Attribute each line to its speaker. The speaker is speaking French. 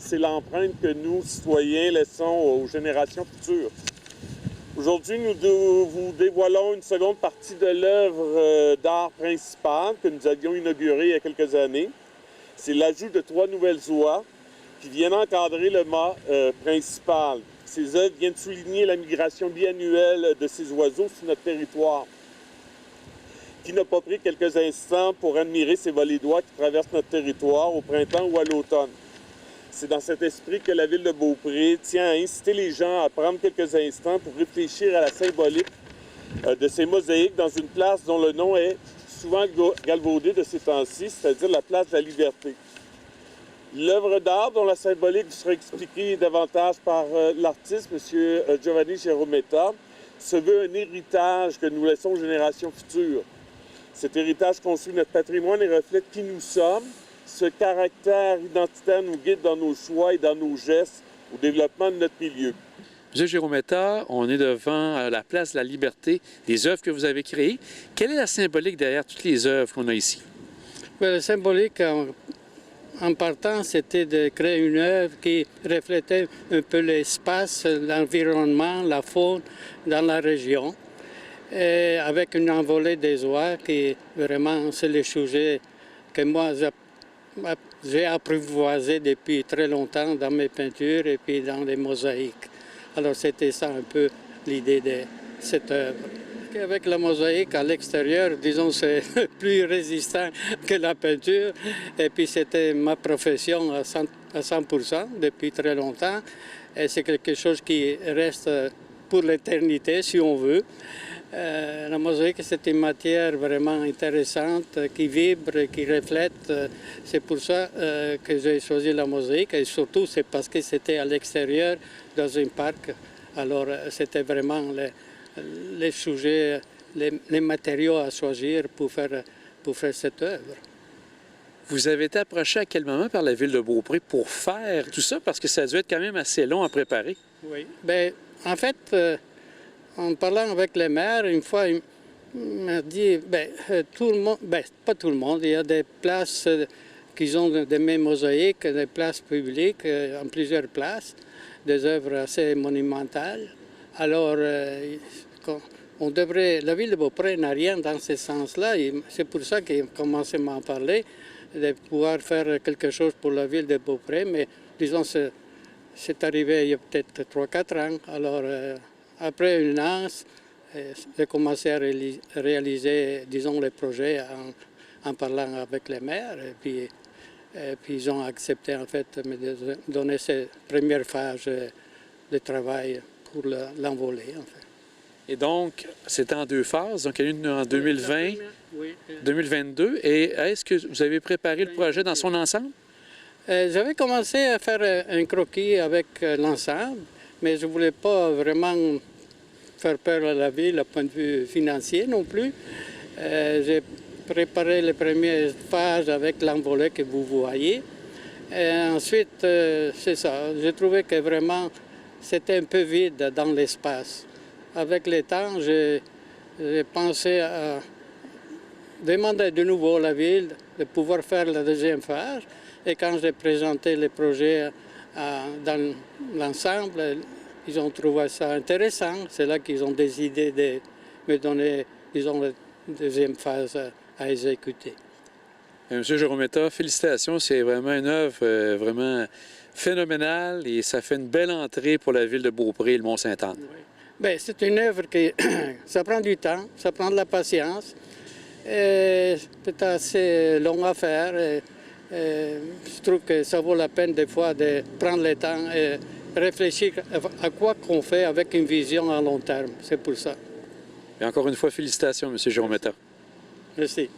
Speaker 1: c'est l'empreinte que nous, citoyens, laissons aux générations futures. Aujourd'hui, nous vous dévoilons une seconde partie de l'œuvre d'art principale que nous avions inaugurée il y a quelques années. C'est l'ajout de 3 nouvelles oies qui viennent encadrer le mât principal. Ces œuvres viennent souligner la migration biannuelle de ces oiseaux sur notre territoire. Qui n'a pas pris quelques instants pour admirer ces volées d'oies qui traversent notre territoire au printemps ou à l'automne? C'est dans cet esprit que la ville de Beaupré tient à inciter les gens à prendre quelques instants pour réfléchir à la symbolique de ces mosaïques dans une place dont le nom est souvent galvaudé de ces temps-ci, c'est-à-dire la place de la Liberté. L'œuvre d'art dont la symbolique sera expliquée davantage par l'artiste, M. Giovanni Gerometta, se veut un héritage que nous laissons aux générations futures. Cet héritage construit notre patrimoine et reflète qui nous sommes. Ce caractère identitaire nous guide dans nos choix et dans nos gestes au développement de notre milieu.
Speaker 2: M. Gerometta, on est devant la place de la Liberté, des œuvres que vous avez créées. Quelle est la symbolique derrière toutes les œuvres qu'on a ici?
Speaker 3: Bien, la symbolique, en partant, c'était de créer une œuvre qui reflétait un peu l'espace, l'environnement, la faune dans la région. Et avec une envolée des oies qui vraiment c'est le sujet que moi j'ai apprivoisé depuis très longtemps dans mes peintures et puis dans les mosaïques. Alors c'était ça un peu l'idée de cette œuvre. Avec la mosaïque à l'extérieur, disons, c'est plus résistant que la peinture. Et puis c'était ma profession à 100% depuis très longtemps. Et c'est quelque chose qui reste pour l'éternité, si on veut. La mosaïque, c'est une matière vraiment intéressante, qui vibre, qui reflète. C'est pour ça que j'ai choisi la mosaïque. Et surtout, c'est parce que c'était à l'extérieur, dans un parc. Alors, c'était vraiment les sujets, les matériaux à choisir pour faire cette œuvre.
Speaker 2: Vous avez été approché à quel moment par la ville de Beaupré pour faire tout ça? Parce que ça a dû être quand même assez long à préparer.
Speaker 3: Oui. Bien, en fait, en parlant avec les maires, une fois, il m'a dit, tout le monde, pas tout le monde, il y a des places qui ont des mêmes mosaïques, des places publiques, en plusieurs places, des œuvres assez monumentales. Alors, la ville de Beaupré n'a rien dans ce sens-là. C'est pour ça qu'il a commencé à m'en parler, de pouvoir faire quelque chose pour la ville de Beaupré. Mais disons, c'est arrivé il y a peut-être 3-4 ans. Alors, après une lance, j'ai commencé à réaliser, disons, les projets en parlant avec les maires. Et puis ils ont accepté, en fait, de me donner cette première phase de travail pour l'envolée, en fait.
Speaker 2: Et donc, c'était en 2 phases. Donc, il y en a une en 2020,
Speaker 3: oui.
Speaker 2: 2022. Et est-ce que vous avez préparé le projet dans son ensemble?
Speaker 3: J'avais commencé à faire un croquis avec l'ensemble, mais je ne voulais pas vraiment faire peur à la ville, au point de vue financier non plus. J'ai préparé les premières phases avec l'envolée que vous voyez. Et ensuite, c'est ça, j'ai trouvé que vraiment c'était un peu vide dans l'espace. Avec le temps, j'ai pensé à demander de nouveau à la ville de pouvoir faire la deuxième phase. Et quand j'ai présenté les projets dans l'ensemble, ils ont trouvé ça intéressant. C'est là qu'ils ont décidé de me donner, disons, la deuxième phase à exécuter.
Speaker 2: Monsieur Gerometta, félicitations. C'est vraiment une œuvre vraiment phénoménale et ça fait une belle entrée pour la ville de Beaupré et le Mont-Sainte-Anne.
Speaker 3: Oui. Bien, c'est une œuvre qui ça prend du temps, ça prend de la patience. C'est assez long à faire. Je trouve que ça vaut la peine des fois de prendre le temps et réfléchir à quoi qu'on fait avec une vision à long terme. C'est pour ça.
Speaker 2: Et encore une fois, félicitations, M. Gerometta.
Speaker 3: Merci.